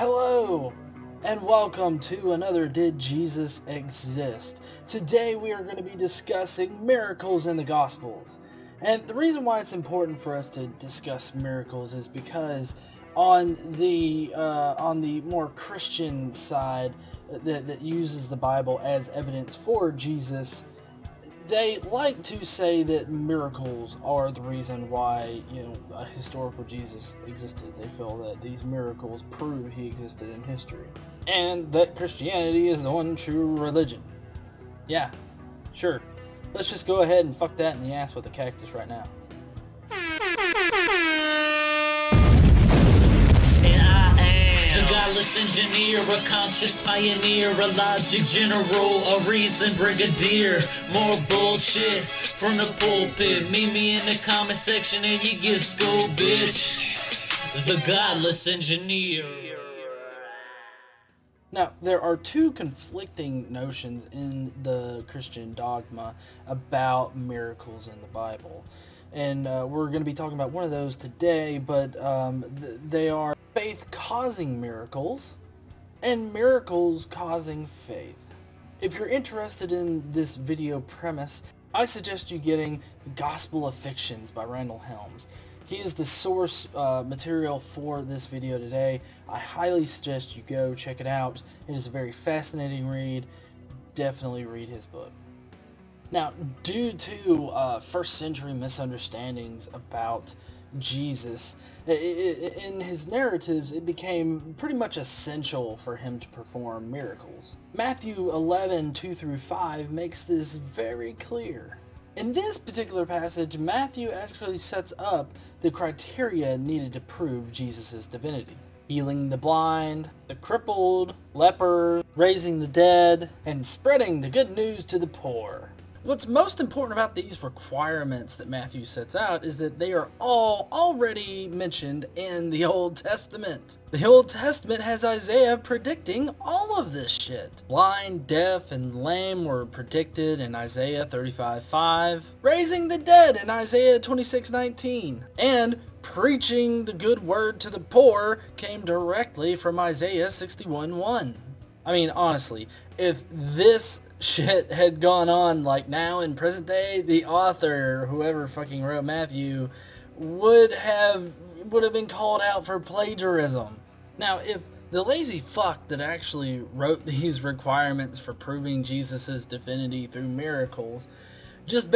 Hello, and welcome to another Did Jesus Exist? Today we are going to be discussing miracles in the Gospels. And the reason why it's important for us to discuss miracles is because on the more Christian side that uses the Bible as evidence for Jesus, they like to say that miracles are the reason why, a historical Jesus existed. They feel that these miracles prove he existed in history. And that Christianity is the one true religion. Yeah, sure. Let's just go ahead and fuck that in the ass with a cactus right now. Godless engineer, a conscious pioneer, a logic general, a reason brigadier. More bullshit from the pulpit. Meet me in the comment section and you get schooled, bitch. The godless engineer. Now, there are two conflicting notions in the Christian dogma about miracles in the Bible. And we're going to be talking about one of those today, but they are faith-causing miracles and miracles causing faith. If you're interested in this video premise, I suggest you getting Gospel of Fictions by Randall Helms. He is the source material for this video today. I highly suggest you go check it out. It is a very fascinating read. Definitely read his book. Now, due to first century misunderstandings about Jesus, in his narratives, it became pretty much essential for him to perform miracles. Matthew 11, 2-5 makes this very clear. In this particular passage, Matthew actually sets up the criteria needed to prove Jesus' divinity. Healing the blind, the crippled, lepers, raising the dead, and spreading the good news to the poor. What's most important about these requirements that Matthew sets out is that they are all already mentioned in the Old Testament. The Old Testament has Isaiah predicting all of this shit. Blind, deaf, and lame were predicted in Isaiah 35:5, raising the dead in Isaiah 26:19, and preaching the good word to the poor came directly from Isaiah 61:1. I mean, honestly, if this shit had gone on like now in present day, the author, whoever fucking wrote Matthew, would have been called out for plagiarism. Now, if the lazy fuck that actually wrote these requirements for proving Jesus's divinity through miracles just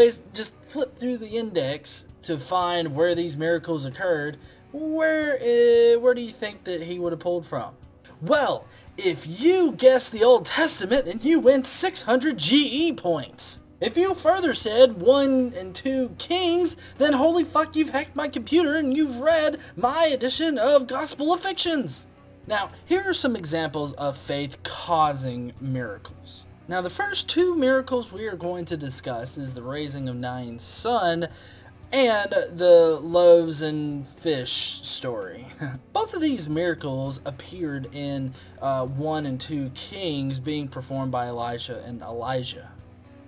flip through the index to find where these miracles occurred, where do you think that he would have pulled from? Well, if you guessed the Old Testament, then you win 600 GE points. If you further said 1 and 2 Kings, then holy fuck, you've hacked my computer and you've read my edition of Gospel of Fictions. Now, here are some examples of faith-causing miracles. Now, the first two miracles we are going to discuss is the raising of Nain's son and the loaves and fish story. Both of these miracles appeared in 1 and 2 Kings being performed by Elisha and Elijah.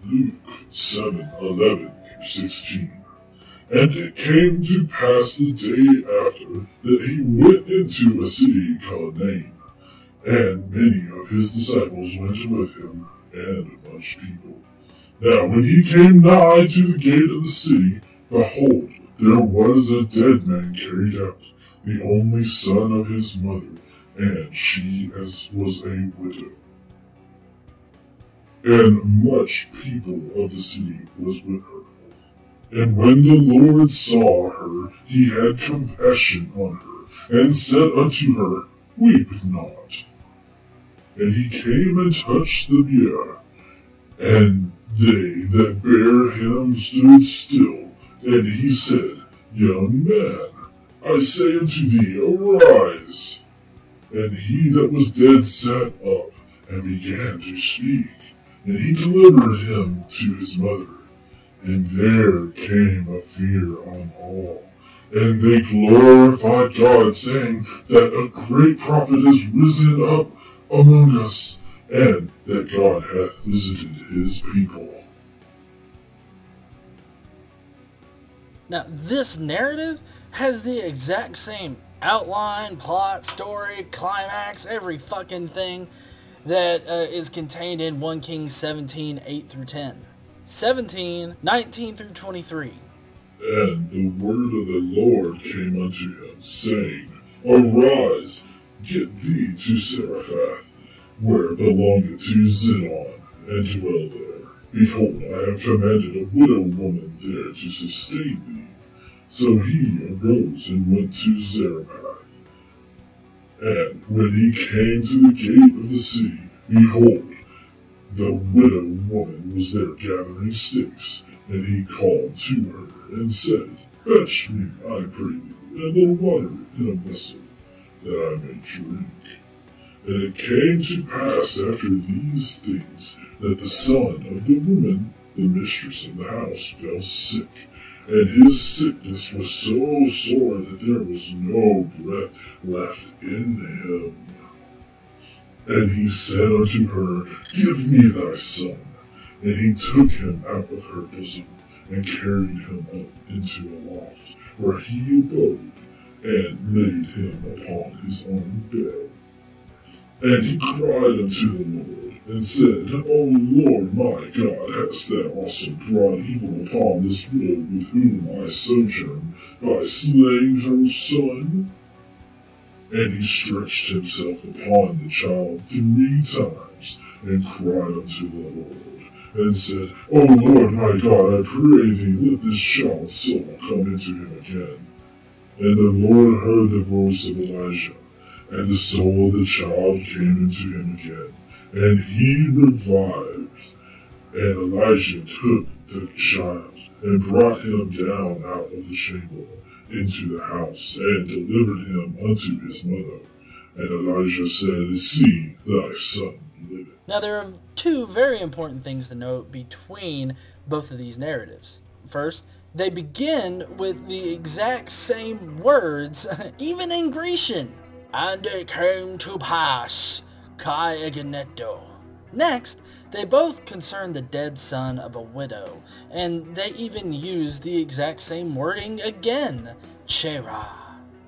Luke 7:11-16. And it came to pass the day after that he went into a city called Nain, and many of his disciples went with him, and a much people. Now when he came nigh to the gate of the city, behold, there was a dead man carried out, the only son of his mother, and she was a widow. And much people of the city was with her. And when the Lord saw her, he had compassion on her, and said unto her, Weep not. And he came and touched the bier, and they that bare him stood still. And he said, Young man, I say unto thee, arise. And he that was dead sat up, and began to speak. And he delivered him to his mother. And there came a fear on all. And they glorified God, saying that a great prophet is risen up among us, and that God hath visited his people. Now, this narrative has the exact same outline, plot, story, climax, every fucking thing that is contained in 1 Kings 17, 8 through 10. 17, 19 through 23. And the word of the Lord came unto him, saying, Arise, get thee to Zarephath, where belongeth to Zidon, and dwell there. Behold, I have commanded a widow woman there to sustain thee. So he arose and went to Zarephath. And when he came to the gate of the city, behold, the widow woman was there gathering sticks, and he called to her, and said, Fetch me, I pray thee, a little water in a vessel, that I may drink. And it came to pass after these things, that the son of the woman, the mistress of the house, fell sick, and his sickness was so sore that there was no breath left in him. And he said unto her, Give me thy son. And he took him out of her bosom, and carried him up into a loft, where he abode, and laid him upon his own bed. And he cried unto the Lord, and said, O Lord my God, hast thou also brought evil upon this widow with whom I sojourn, by slaying her son? And he stretched himself upon the child 3 times, and cried unto the Lord, and said, O Lord my God, I pray thee, let this child's soul come into him again. And the Lord heard the voice of Elijah, and the soul of the child came into him again, and he revived. And Elijah took the child, and brought him down out of the chamber into the house, and delivered him unto his mother. And Elijah said, See, thy son liveth. Now there are 2 very important things to note between both of these narratives. First, they begin with the exact same words, even in Grecian. And it came to pass, kai egeneto. Next, they both concern the dead son of a widow, and they even use the exact same wording again, chera.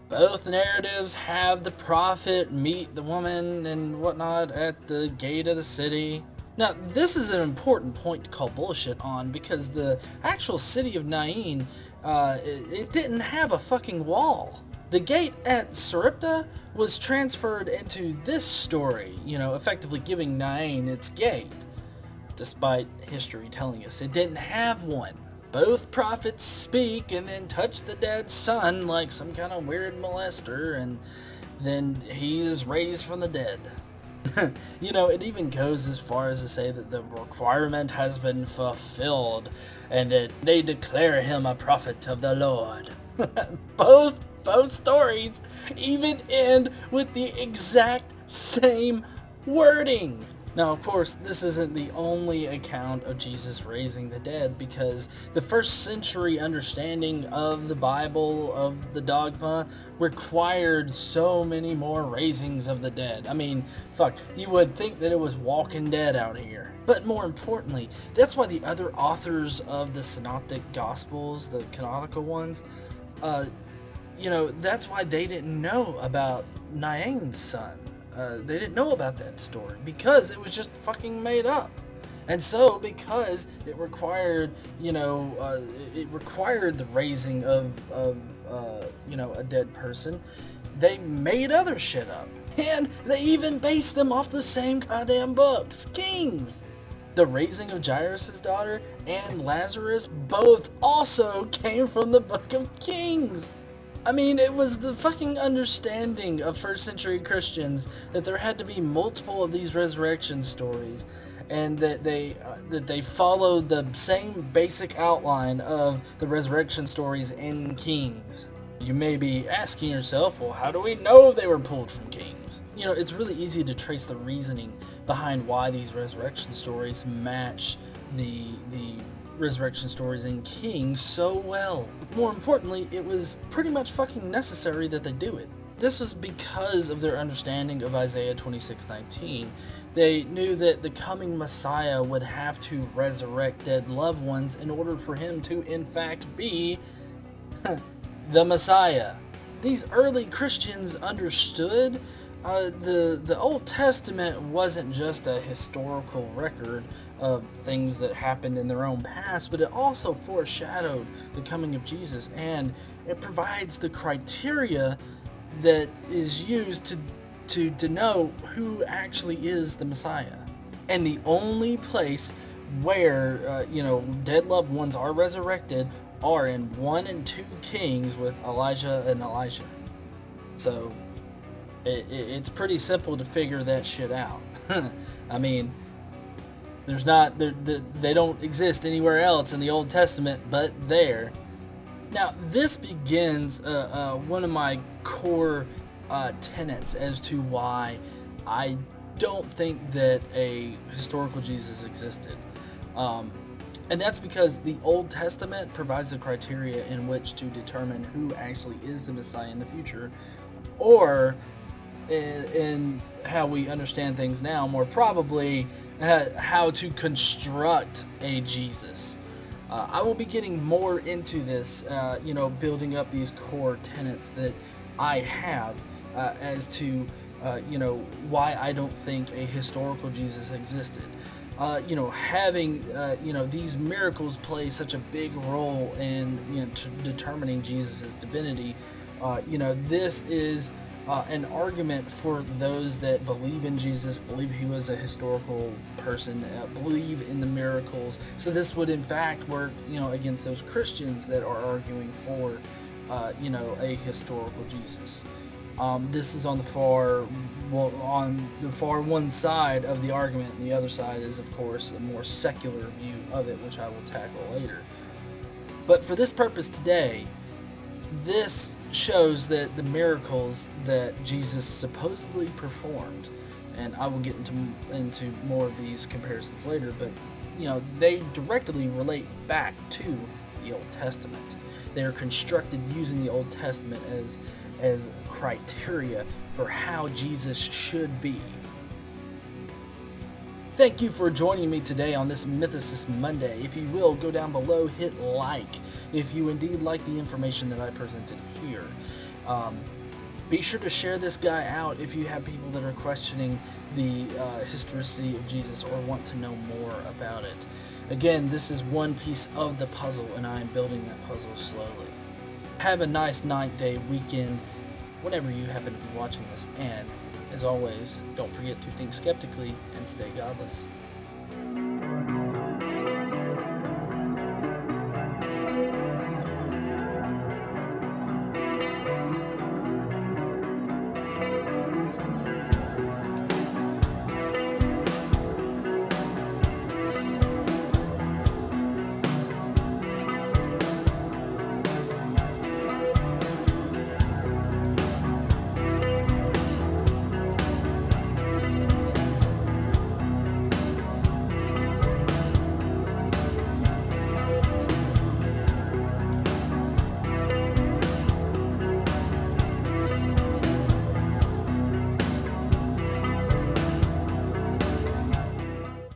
Both narratives have the prophet meet the woman and whatnot at the gate of the city. Now, this is an important point to call bullshit on, because the actual city of Nain, it didn't have a fucking wall. The gate at Sarepta was transferred into this story, effectively giving Nain its gate, despite history telling us it didn't have one. Both prophets speak and then touch the dead son like some kind of weird molester, and then he is raised from the dead. It even goes as far as to say that the requirement has been fulfilled, and that they declare him a prophet of the Lord. Both stories even end with the exact same wording. Now, of course, this isn't the only account of Jesus raising the dead, because the first century understanding of the Bible, of the dogma, required so many more raisings of the dead. I mean, fuck, you would think that it was Walking Dead out here. But more importantly, that's why the other authors of the Synoptic Gospels, the canonical ones, that's why they didn't know about Nain's son. They didn't know about that story, because it was just fucking made up. And so, because it required, it required the raising of a dead person, they made other shit up. And they even based them off the same goddamn books, Kings. The raising of Jairus' daughter and Lazarus both also came from the Book of Kings. I mean, it was the fucking understanding of first century Christians that there had to be multiple of these resurrection stories, and that they followed the same basic outline of the resurrection stories in Kings. You may be asking yourself, well, how do we know they were pulled from Kings? It's really easy to trace the reasoning behind why these resurrection stories match the resurrection stories in Kings so well. More importantly, it was pretty much fucking necessary that they do it. This was because of their understanding of Isaiah 26:19. They knew that the coming Messiah would have to resurrect dead loved ones in order for him to, in fact, be the Messiah. these early Christians understood the Old Testament wasn't just a historical record of things that happened in their own past, but it also foreshadowed the coming of Jesus, and it provides the criteria that is used to denote who actually is the Messiah. And the only place where dead loved ones are resurrected are in 1 and 2 Kings with Elijah and Elisha. So it's pretty simple to figure that shit out. I mean, they don't exist anywhere else in the Old Testament but there. Now, this begins one of my core tenets as to why I don't think that a historical Jesus existed. And that's because the Old Testament provides the criteria in which to determine who actually is the Messiah in the future, or in how we understand things now, more probably how to construct a Jesus. I will be getting more into this, building up these core tenets that I have as to, why I don't think a historical Jesus existed. Having, these miracles play such a big role in, determining Jesus' divinity. This is an argument for those that believe in Jesus, believe he was a historical person, believe in the miracles. So this would in fact work, against those Christians that are arguing for, a historical Jesus. This is on the far one side of the argument, and the other side is, of course, a more secular view of it, which I will tackle later. But for this purpose today, this shows that the miracles that Jesus supposedly performed, and I will get into more of these comparisons later, but they directly relate back to the Old Testament. They are constructed using the Old Testament as criteria for how Jesus should be. Thank you for joining me today on this Mythicist Monday. If you will, go down below, hit like, if you indeed like the information that I presented here. Be sure to share this guy out if you have people that are questioning the historicity of Jesus or want to know more about it. Again, this is one piece of the puzzle, and I am building that puzzle slowly. Have a nice night, day, weekend, whenever you happen to be watching this, and as always, don't forget to think skeptically and stay godless.